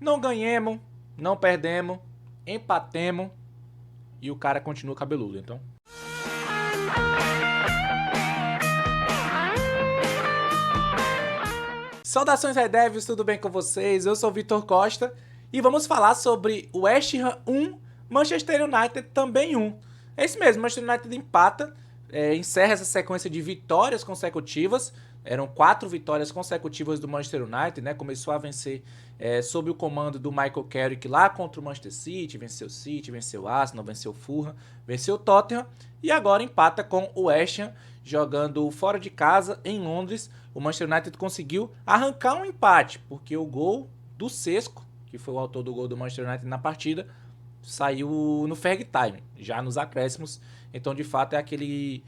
Não ganhemos, não perdemos, empatemos e o cara continua cabeludo, então. Saudações Red Devils, tudo bem com vocês? Eu sou o Vitor Costa e vamos falar sobre o West Ham 1, Manchester United também 1. É isso mesmo, Manchester United empata, encerra essa sequência de vitórias consecutivas. Eram 4 vitórias consecutivas do Manchester United, né? Começou a vencer sob o comando do Michael Carrick lá contra o Manchester City, venceu o Arsenal, venceu o Fulham, venceu o Tottenham e agora empata com o West Ham jogando fora de casa em Londres. O Manchester United conseguiu arrancar um empate, porque o gol do Sesco, que foi o autor do gol do Manchester United na partida, saiu no Ferg Time, já nos acréscimos. Então, de fato, é aquele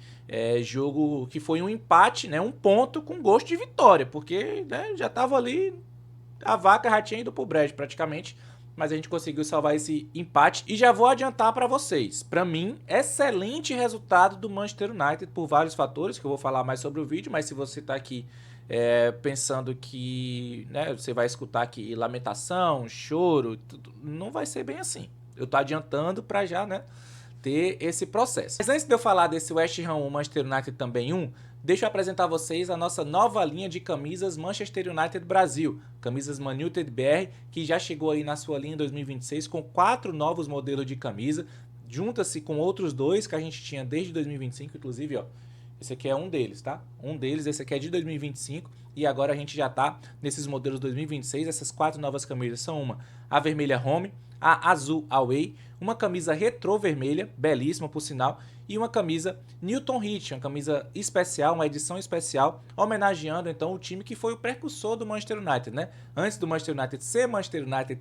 jogo que foi um empate, né, um ponto com gosto de vitória, porque né, já estava ali, a vaca já tinha ido pro brejo praticamente, mas a gente conseguiu salvar esse empate e já vou adiantar para vocês. Para mim, excelente resultado do Manchester United por vários fatores, que eu vou falar mais sobre o vídeo, mas se você está aqui pensando que né, você vai escutar aqui lamentação, choro, tudo, não vai ser bem assim. Eu tô adiantando para já, né, ter esse processo. Mas antes de eu falar desse West Ham 1, Manchester United também 1, deixa eu apresentar a vocês a nossa nova linha de camisas Manchester United Brasil, camisas Man United BR, que já chegou aí na sua linha 2026 com 4 novos modelos de camisa, junta-se com outros 2 que a gente tinha desde 2025, inclusive, ó, esse aqui é um deles, tá? Um deles, esse aqui é de 2025 e agora a gente já tá nesses modelos 2026. Essas 4 novas camisas são a vermelha Home, a azul Away, uma camisa retrô vermelha, belíssima por sinal, e uma camisa Newton Heat, uma camisa especial, uma edição especial, homenageando então o time que foi o precursor do Manchester United, né? Antes do Manchester United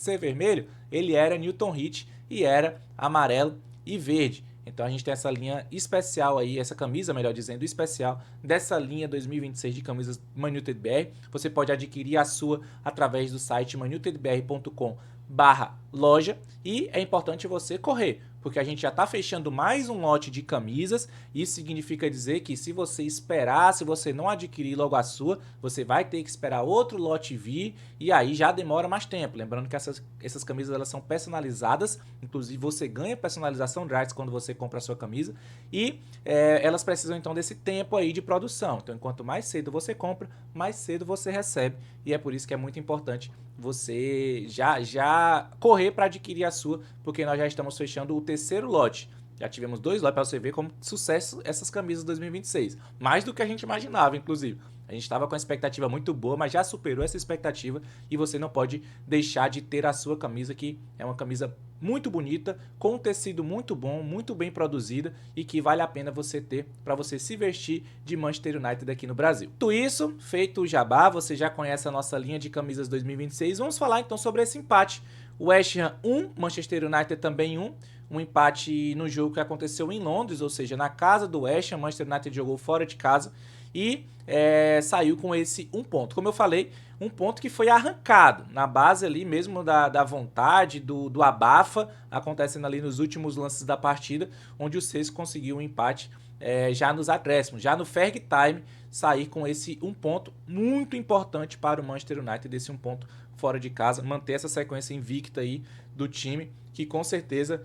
ser vermelho, ele era Newton Heat e era amarelo e verde. Então a gente tem essa linha especial aí, essa camisa, melhor dizendo, especial dessa linha 2026 de camisas Man United BR. Você pode adquirir a sua através do site manunitedbr.com/loja e é importante você correr, porque a gente já está fechando mais um lote de camisas. Isso significa dizer que se você esperar, se você não adquirir logo a sua, você vai ter que esperar outro lote vir e aí já demora mais tempo. Lembrando que essas camisas elas são personalizadas, inclusive você ganha personalização grátis quando você compra a sua camisa e elas precisam então desse tempo aí de produção. Então, enquanto mais cedo você compra, mais cedo você recebe e é por isso que é muito importante você já correr para adquirir a sua, porque nós já estamos fechando o terceiro lote. Já tivemos 2 lotes para você ver como sucesso essas camisas 2026. Mais do que a gente imaginava, inclusive. A gente estava com uma expectativa muito boa, mas já superou essa expectativa e você não pode deixar de ter a sua camisa, que é uma camisa muito bonita, com um tecido muito bom, muito bem produzida e que vale a pena você ter para você se vestir de Manchester United aqui no Brasil. Tudo isso, feito o jabá, você já conhece a nossa linha de camisas 2026. Vamos falar então sobre esse empate. West Ham 1, Manchester United também 1. Um empate no jogo que aconteceu em Londres, ou seja, na casa do West Ham. Manchester United jogou fora de casa e saiu com esse um ponto. Como eu falei, um ponto que foi arrancado na base ali mesmo da vontade, do abafa, acontecendo ali nos últimos lances da partida, onde o Cesc conseguiu um empate já nos acréscimos, já no Ferg Time, sair com esse um ponto muito importante para o Manchester United, esse um ponto fora de casa, manter essa sequência invicta aí do time, que com certeza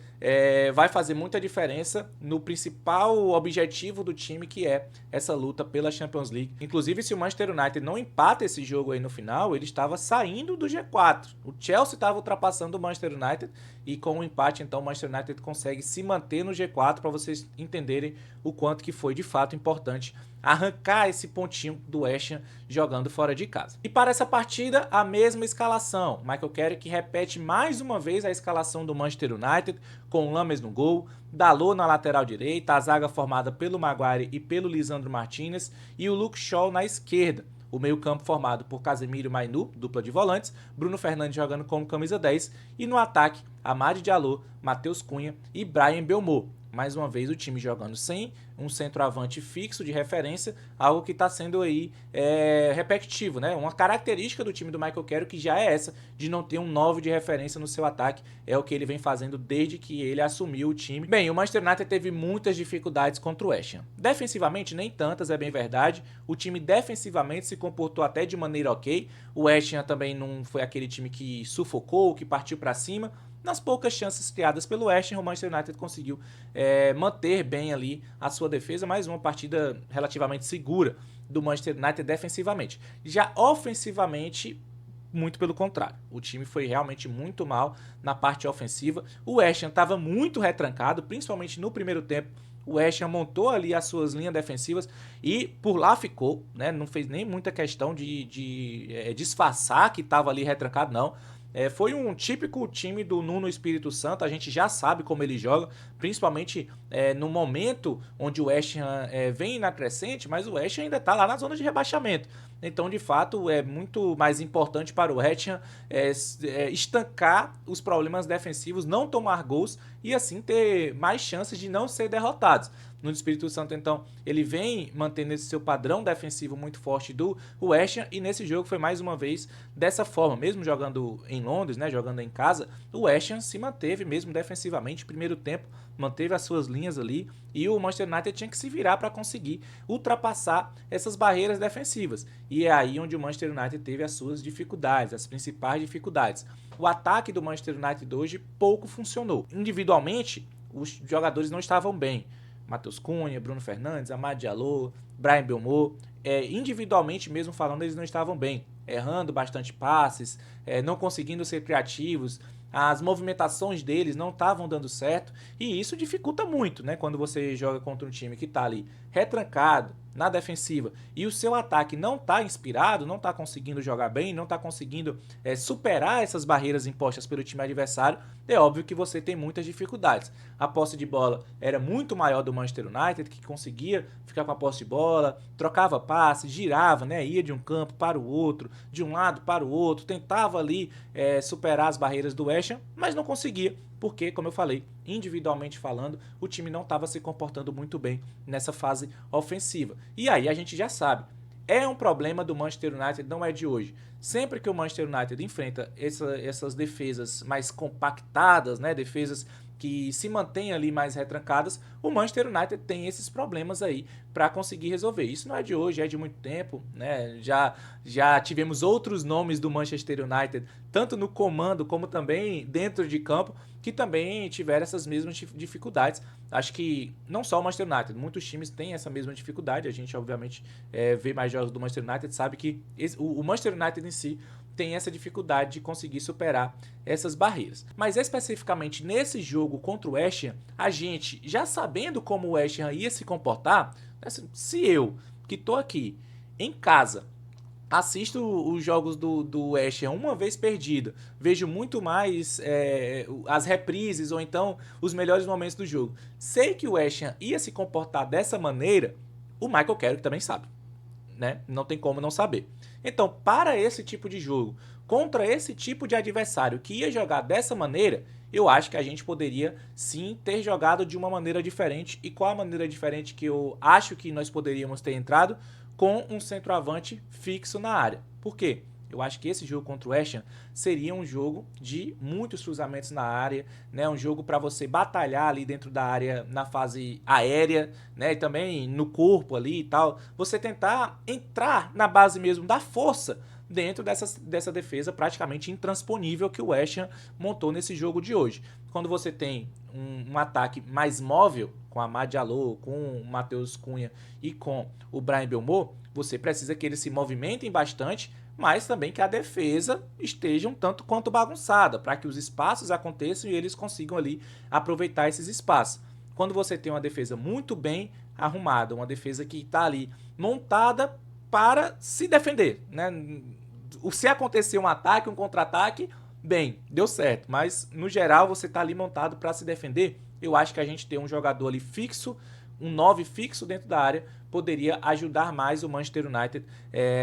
vai fazer muita diferença no principal objetivo do time, que é essa luta pela Champions League. Inclusive, se o Manchester United não empata esse jogo aí no final, ele estava saindo do G4. O Chelsea estava ultrapassando o Manchester United e com o empate, então, o Manchester United consegue se manter no G4, para vocês entenderem o quanto que foi de fato importante arrancar esse pontinho do West Ham jogando fora de casa. E para essa partida, a mesma escalação. Michael Carrick repete mais uma vez a escalação do Manchester United, com o Lames no gol, Dalot na lateral direita, a zaga formada pelo Maguire e pelo Lisandro Martinez e o Luke Shaw na esquerda. O meio-campo formado por Casemiro e Mainu, dupla de volantes, Bruno Fernandes jogando como camisa 10 e no ataque, Amad Diallo, Matheus Cunha e Bryan Mbeumo. mais uma vez o time jogando sem um centroavante fixo de referência, algo que está sendo aí repetitivo, né? Uma característica do time do Michael Carrick já é essa, de não ter um 9 de referência no seu ataque, é o que ele vem fazendo desde que ele assumiu o time. Bem, o Manchester United teve muitas dificuldades contra o West Ham. Defensivamente, nem tantas, é bem verdade. O time defensivamente se comportou até de maneira ok. O West Ham também não foi aquele time que sufocou, que partiu para cima. Nas poucas chances criadas pelo West Ham, o Manchester United conseguiu manter bem ali a sua defesa, mais uma partida relativamente segura do Manchester United defensivamente. Já ofensivamente, muito pelo contrário. O time foi realmente muito mal na parte ofensiva. O West Ham estava muito retrancado, principalmente no primeiro tempo. O West Ham montou ali as suas linhas defensivas e por lá ficou, né? Não fez nem muita questão de disfarçar que estava ali retrancado, não. Foi um típico time do Nuno Espírito Santo, a gente já sabe como ele joga, principalmente no momento onde o West Ham vem na crescente, mas o West Ham ainda está lá na zona de rebaixamento. Então, de fato, é muito mais importante para o West Ham estancar os problemas defensivos, não tomar gols e assim ter mais chances de não ser derrotados. No Espírito Santo, então, ele vem mantendo esse seu padrão defensivo muito forte do West Ham e nesse jogo foi mais uma vez dessa forma. Mesmo jogando em Londres, né, jogando em casa, o West Ham se manteve mesmo defensivamente. Primeiro tempo, manteve as suas linhas ali e o Manchester United tinha que se virar para conseguir ultrapassar essas barreiras defensivas. E é aí onde o Manchester United teve as suas dificuldades, as principais dificuldades. O ataque do Manchester United hoje pouco funcionou. Individualmente, os jogadores não estavam bem. Matheus Cunha, Bruno Fernandes, Amad Diallo, Bryan Mbeumo, individualmente mesmo falando, eles não estavam bem, errando bastante passes, não conseguindo ser criativos, as movimentações deles não estavam dando certo e isso dificulta muito, né? Quando você joga contra um time que está ali retrancado na defensiva e o seu ataque não está inspirado, não está conseguindo jogar bem, não está conseguindo superar essas barreiras impostas pelo time adversário, é óbvio que você tem muitas dificuldades. A posse de bola era muito maior do Manchester United, que conseguia ficar com a posse de bola, trocava passes, girava, né? Ia de um campo para o outro, de um lado para o outro, tentava ali superar as barreiras do West Ham, mas não conseguia, porque, como eu falei, individualmente falando, o time não estava se comportando muito bem nessa fase ofensiva. E aí a gente já sabe, é um problema do Manchester United, não é de hoje. Sempre que o Manchester United enfrenta essas defesas mais compactadas, né, defesas que se mantêm ali mais retrancadas, o Manchester United tem esses problemas aí para conseguir resolver. Isso não é de hoje, é de muito tempo, né? Já tivemos outros nomes do Manchester United, tanto no comando como também dentro de campo, que também tiveram essas mesmas dificuldades. Acho que não só o Manchester United, muitos times têm essa mesma dificuldade. A gente, obviamente, vê mais jogos do Manchester United, sabe que o Manchester United em si tem essa dificuldade de conseguir superar essas barreiras. Mas especificamente nesse jogo contra o West Ham, a gente, já sabendo como o West Ham ia se comportar, se eu, que estou aqui em casa, assisto os jogos do West Ham uma vez perdida, vejo muito mais as reprises ou então os melhores momentos do jogo. Sei que o West Ham ia se comportar dessa maneira, o Michael Carrick também sabe, né? Não tem como não saber. Então, para esse tipo de jogo, contra esse tipo de adversário que ia jogar dessa maneira, eu acho que a gente poderia sim ter jogado de uma maneira diferente. E qual a maneira diferente que eu acho que nós poderíamos ter entrado? Com um centroavante fixo na área. Por quê? Eu acho que esse jogo contra o West Ham seria um jogo de muitos cruzamentos na área, né? Um jogo para você batalhar ali dentro da área na fase aérea, né? E também no corpo ali e tal. Você tentar entrar na base mesmo da força dentro dessa defesa praticamente intransponível que o West Ham montou nesse jogo de hoje. Quando você tem um ataque mais móvel, com a Amad Diallo, com o Matheus Cunha e com o Bryan Mbeumo, você precisa que eles se movimentem bastante, mas também que a defesa esteja um tanto quanto bagunçada, para que os espaços aconteçam e eles consigam ali aproveitar esses espaços. Quando você tem uma defesa muito bem arrumada, uma defesa que está ali montada para se defender, né? Se acontecer um ataque, um contra-ataque, bem, deu certo, mas no geral você está ali montado para se defender. Eu acho que a gente ter um jogador ali fixo, um 9 fixo dentro da área, poderia ajudar mais o Manchester United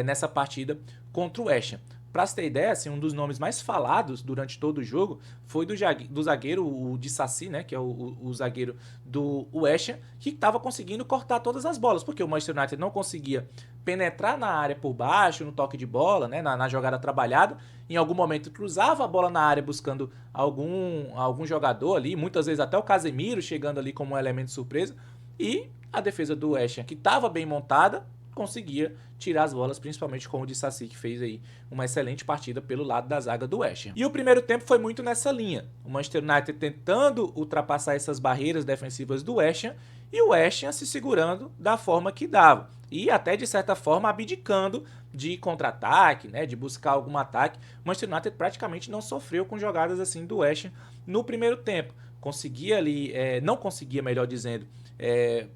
nessa partida contra o West Ham. Pra você ter ideia, assim, um dos nomes mais falados durante todo o jogo foi do zagueiro, o Disasi, né? Que é o zagueiro do West Ham, que estava conseguindo cortar todas as bolas, porque o Manchester United não conseguia penetrar na área por baixo, no toque de bola, né? Na jogada trabalhada. Em algum momento cruzava a bola na área buscando algum jogador ali, muitas vezes até o Casemiro chegando ali como um elemento surpresa. E a defesa do West Ham, que estava bem montada, conseguia tirar as bolas, principalmente com o Disasi, que fez aí uma excelente partida pelo lado da zaga do West Ham. E o primeiro tempo foi muito nessa linha. O Manchester United tentando ultrapassar essas barreiras defensivas do West Ham e o West Ham se segurando da forma que dava. E até, de certa forma, abdicando de contra-ataque, né, de buscar algum ataque. O Manchester United praticamente não sofreu com jogadas assim do West Ham no primeiro tempo. Conseguia ali, não conseguia, melhor dizendo,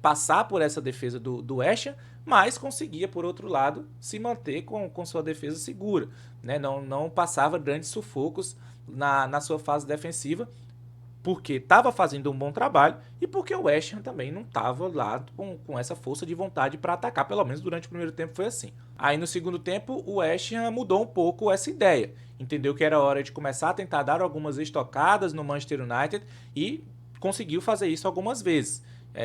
passar por essa defesa do West Ham, mas conseguia, por outro lado, se manter com sua defesa segura. Né? Não passava grandes sufocos na sua fase defensiva, porque estava fazendo um bom trabalho e porque o West Ham também não estava lá com essa força de vontade para atacar, pelo menos durante o primeiro tempo foi assim. Aí no segundo tempo o West Ham mudou um pouco essa ideia, entendeu que era hora de começar a tentar dar algumas estocadas no Manchester United e conseguiu fazer isso algumas vezes.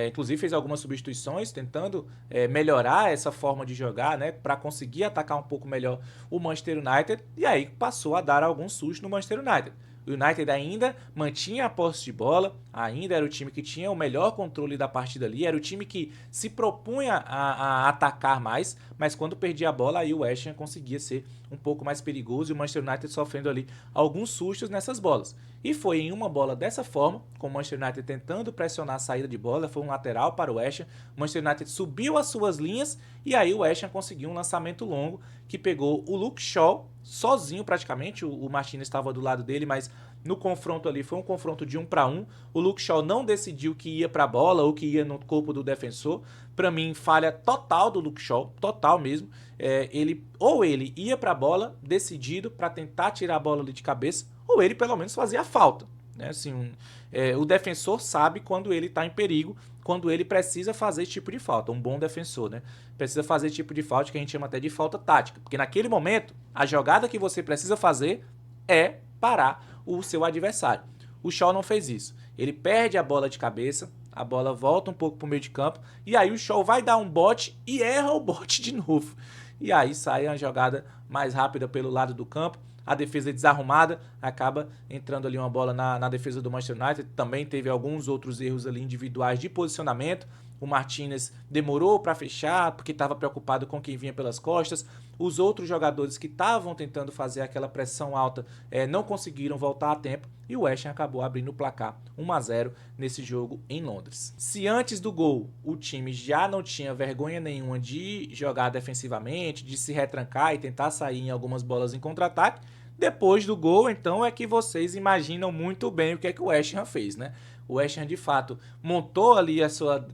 Inclusive fez algumas substituições, tentando melhorar essa forma de jogar, né, para conseguir atacar um pouco melhor o Manchester United, e aí passou a dar alguns sustos no Manchester United. O United ainda mantinha a posse de bola, ainda era o time que tinha o melhor controle da partida ali, era o time que se propunha a atacar mais, mas quando perdia a bola, aí o West Ham conseguia ser um pouco mais perigoso e o Manchester United sofrendo ali alguns sustos nessas bolas. E foi em uma bola dessa forma, com o Manchester United tentando pressionar a saída de bola, foi um lateral para o West Ham, o Manchester United subiu as suas linhas e aí o West Ham conseguiu um lançamento longo que pegou o Luke Shaw sozinho praticamente, o Martinez estava do lado dele, mas no confronto ali foi um confronto de 1 para 1. O Luke Shaw não decidiu que ia para a bola ou que ia no corpo do defensor. Para mim, falha total do Luke Shaw, total mesmo. Ele ia para a bola decidido para tentar tirar a bola ali de cabeça, ou ele pelo menos fazia a falta. Né? Assim, o defensor sabe quando ele está em perigo, quando ele precisa fazer esse tipo de falta. Um bom defensor, né? Precisa fazer esse tipo de falta que a gente chama até de falta tática. Porque naquele momento, a jogada que você precisa fazer é parar o seu adversário. O Shaw não fez isso. Ele perde a bola de cabeça, a bola volta um pouco para o meio de campo, e aí o Shaw vai dar um bote e erra o bote de novo. E aí sai a jogada mais rápida pelo lado do campo. A defesa desarrumada, acaba entrando ali uma bola na defesa do Manchester United. Também teve alguns outros erros ali individuais de posicionamento. O Martinez demorou para fechar porque estava preocupado com quem vinha pelas costas. Os outros jogadores que estavam tentando fazer aquela pressão alta não conseguiram voltar a tempo. E o West Ham acabou abrindo o placar 1-0 nesse jogo em Londres. Se antes do gol o time já não tinha vergonha nenhuma de jogar defensivamente, de se retrancar e tentar sair em algumas bolas em contra-ataque, depois do gol, então, é que vocês imaginam muito bem o que é que o West Ham fez, né? O West Ham, de fato, montou ali a sua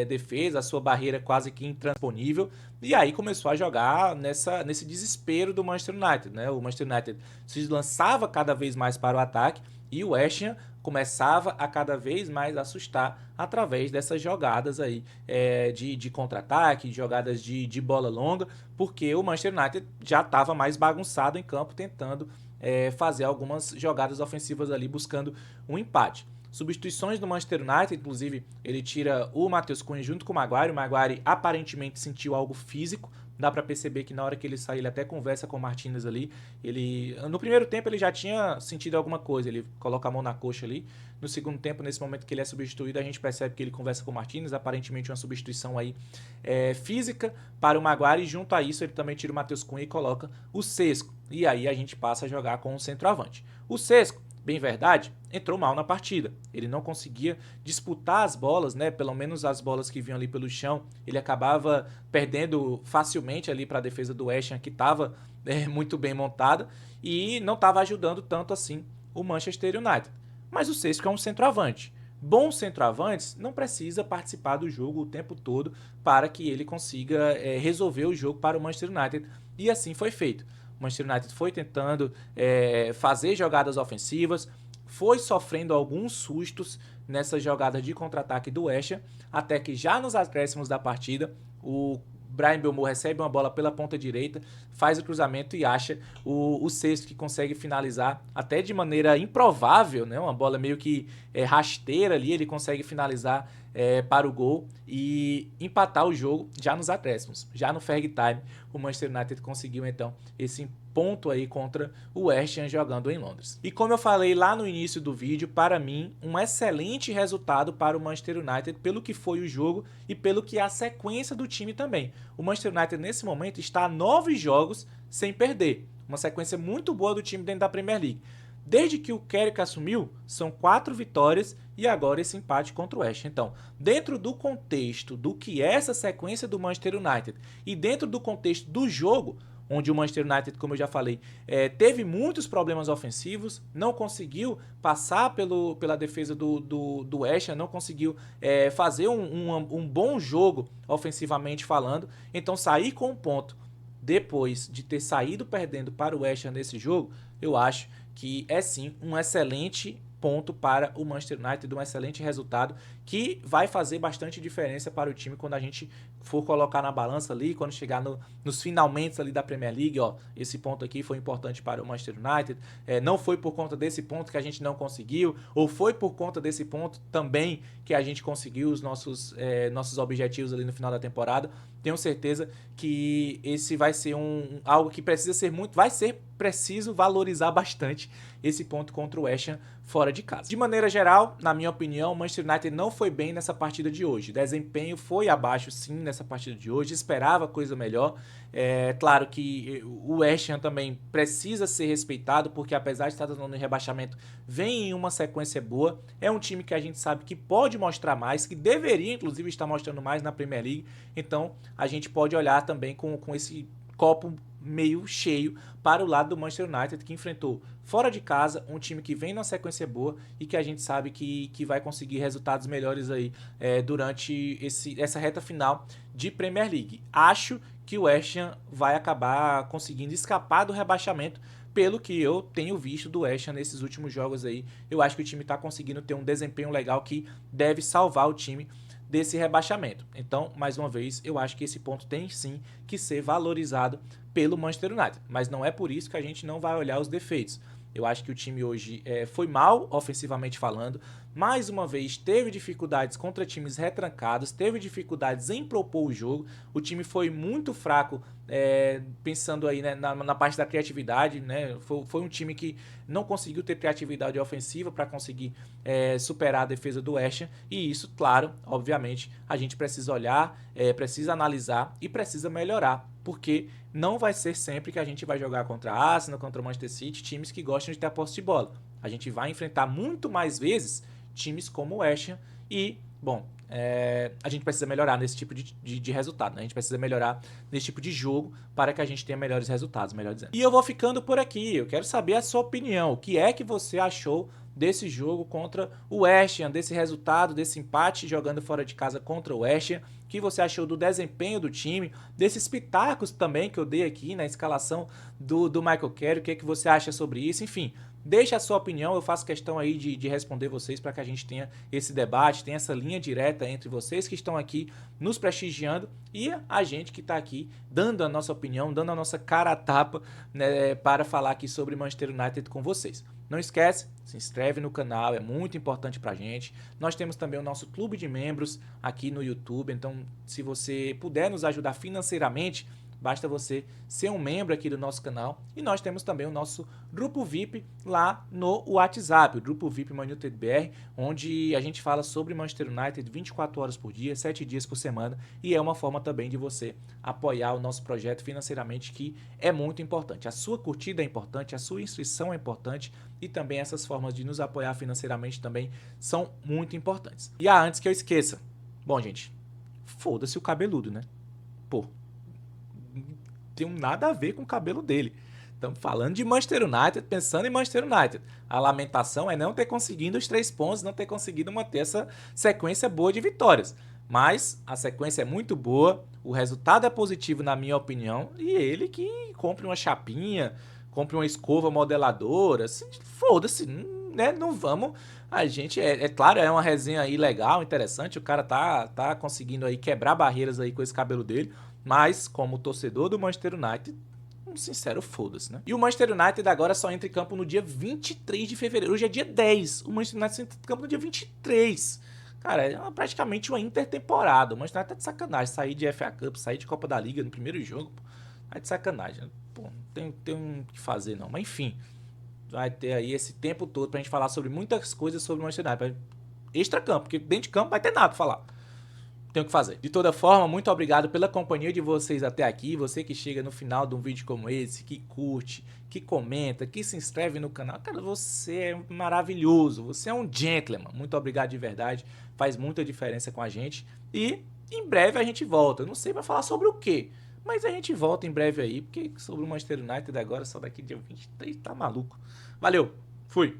defesa, a sua barreira quase que intransponível, e aí começou a jogar nesse desespero do Manchester United, né? O Manchester United se lançava cada vez mais para o ataque e o West Ham começava a cada vez mais assustar através dessas jogadas aí de contra-ataque, jogadas de bola longa, porque o Manchester United já estava mais bagunçado em campo, tentando fazer algumas jogadas ofensivas ali, buscando um empate. Substituições do Manchester United, inclusive ele tira o Matheus Cunha junto com o Maguire. O Maguire aparentemente sentiu algo físico, dá para perceber que na hora que ele sai ele até conversa com o Martinez ali. No primeiro tempo ele já tinha sentido alguma coisa, ele coloca a mão na coxa ali. No segundo tempo, nesse momento que ele é substituído, a gente percebe que ele conversa com o Martinez, aparentemente uma substituição aí física para o Maguire, e junto a isso ele também tira o Matheus Cunha e coloca o Sesco. E aí a gente passa a jogar com o centroavante. O Sesco, bem verdade, entrou mal na partida. Ele não conseguia disputar as bolas, né? Pelo menos as bolas que vinham ali pelo chão. Ele acabava perdendo facilmente ali para a defesa do West Ham, que estava muito bem montada, e não estava ajudando tanto assim o Manchester United. Mas o Sesco é um centroavante. Bons centroavantes não precisa participar do jogo o tempo todo para que ele consiga resolver o jogo para o Manchester United. E assim foi feito. O Manchester United foi tentando fazer jogadas ofensivas, foi sofrendo alguns sustos nessas jogadas de contra-ataque do West Ham, até que já nos acréscimos da partida, o Bryan Mbeumo recebe uma bola pela ponta direita, faz o cruzamento e acha o sexto, que consegue finalizar até de maneira improvável, né? Uma bola meio que rasteira ali, ele consegue finalizar para o gol e empatar o jogo já nos acréscimos. Já no Ferg Time, o Manchester United conseguiu então esse ponto aí contra o West Ham jogando em Londres. E como eu falei lá no início do vídeo, para mim, um excelente resultado para o Manchester United pelo que foi o jogo e pelo que é a sequência do time também. O Manchester United nesse momento está a 9 jogos sem perder. Uma sequência muito boa do time dentro da Premier League. Desde que o Carrick assumiu, são 4 vitórias e agora esse empate contra o West Ham. Então, dentro do contexto do que é essa sequência do Manchester United e dentro do contexto do jogo, onde o Manchester United, como eu já falei, teve muitos problemas ofensivos, não conseguiu passar pela defesa do West Ham, não conseguiu fazer um bom jogo ofensivamente falando. Então, sair com um ponto depois de ter saído perdendo para o West Ham nesse jogo, eu acho que é sim um excelente ponto para o Manchester United, um excelente resultado que vai fazer bastante diferença para o time quando a gente for colocar na balança ali, quando chegar nos finalmente ali da Premier League, ó, esse ponto aqui foi importante para o Manchester United, não foi por conta desse ponto que a gente não conseguiu, ou foi por conta desse ponto também que a gente conseguiu os nossos objetivos ali no final da temporada. Tenho certeza que esse vai ser algo que precisa ser vai ser preciso valorizar bastante esse ponto contra o West Ham fora de casa. De maneira geral, na minha opinião, o Manchester United não foi bem nessa partida de hoje. O desempenho foi abaixo, sim, nessa partida de hoje. Esperava coisa melhor. Claro que o West Ham também precisa ser respeitado, porque apesar de estar dando rebaixamento, vem em uma sequência boa. É um time que a gente sabe que pode mostrar mais, que deveria, inclusive, estar mostrando mais na Premier League. Então, a gente pode olhar também com esse copo meio cheio para o lado do Manchester United, que enfrentou fora de casa um time que vem numa sequência boa e que a gente sabe que vai conseguir resultados melhores aí durante essa reta final de Premier League. Acho que o West Ham vai acabar conseguindo escapar do rebaixamento, pelo que eu tenho visto do West Ham nesses últimos jogos aí. Eu acho que o time está conseguindo ter um desempenho legal que deve salvar o time desse rebaixamento. Então, mais uma vez, eu acho que esse ponto tem sim que ser valorizado pelo Manchester United, mas não é por isso que a gente não vai olhar os defeitos. Eu acho que o time hoje foi mal, ofensivamente falando. Mais uma vez, teve dificuldades contra times retrancados, teve dificuldades em propor o jogo. O time foi muito fraco, pensando aí, né, na parte da criatividade, né? Foi um time que não conseguiu ter criatividade ofensiva para conseguir superar a defesa do West Ham. E isso, claro, obviamente, a gente precisa olhar, precisa analisar e precisa melhorar. Porque não vai ser sempre que a gente vai jogar contra a Arsenal, contra o Manchester City, times que gostam de ter a posse de bola. A gente vai enfrentar muito mais vezes times como o West Ham e, bom, a gente precisa melhorar nesse tipo de resultado, né? A gente precisa melhorar nesse tipo de jogo para que a gente tenha melhores resultados, melhor dizendo. E eu vou ficando por aqui, eu quero saber a sua opinião, o que é que você achou desse jogo contra o West Ham, desse resultado, desse empate jogando fora de casa contra o West Ham, o que você achou do desempenho do time, desses pitacos também que eu dei aqui na escalação do Michael Carrick, o que é que você acha sobre isso, enfim, deixa a sua opinião, eu faço questão aí de responder vocês para que a gente tenha esse debate, tenha essa linha direta entre vocês que estão aqui nos prestigiando e a gente que está aqui dando a nossa opinião, dando a nossa cara a tapa, né, para falar aqui sobre Manchester United com vocês. Não esquece, se inscreve no canal, é muito importante pra gente. Nós temos também o nosso clube de membros aqui no YouTube, então se você puder nos ajudar financeiramente, basta você ser um membro aqui do nosso canal. E nós temos também o nosso grupo VIP lá no WhatsApp, o grupo VIP Man United BR, onde a gente fala sobre Manchester United 24 horas por dia, 7 dias por semana, e é uma forma também de você apoiar o nosso projeto financeiramente, que é muito importante. A sua curtida é importante, a sua inscrição é importante, e também essas formas de nos apoiar financeiramente também são muito importantes. E antes que eu esqueça, bom, gente, foda-se o cabeludo, né? Pô, tem nada a ver com o cabelo dele. Estamos falando de Manchester United, pensando em Manchester United. A lamentação é não ter conseguido os 3 pontos, não ter conseguido manter essa sequência boa de vitórias. Mas a sequência é muito boa, o resultado é positivo na minha opinião, e ele que compre uma chapinha, compre uma escova modeladora, assim, foda-se, né? Não vamos... A gente, claro, é uma resenha aí legal, interessante, o cara tá conseguindo aí quebrar barreiras aí com esse cabelo dele, Mas, como torcedor do Manchester United, um sincero foda-se, né? E o Manchester United agora só entra em campo no dia 23 de fevereiro. Hoje é dia 10. O Manchester United só entra em campo no dia 23. Cara, é praticamente uma intertemporada. O Manchester United tá de sacanagem. Sair de FA Cup, sair de Copa da Liga no primeiro jogo, pô, tá de sacanagem. Pô, não tem o que fazer, não. Mas enfim, vai ter aí esse tempo todo pra gente falar sobre muitas coisas sobre o Manchester United. Extra-campo, porque dentro de campo vai ter nada pra falar. Tem o que fazer. De toda forma, muito obrigado pela companhia de vocês até aqui. Você que chega no final de um vídeo como esse, que curte, que comenta, que se inscreve no canal. Cara, você é maravilhoso. Você é um gentleman. Muito obrigado de verdade. Faz muita diferença com a gente. E em breve a gente volta. Eu não sei pra falar sobre o quê, mas a gente volta em breve aí. Porque sobre o Manchester United agora, só daqui dia 23, tá maluco. Valeu. Fui.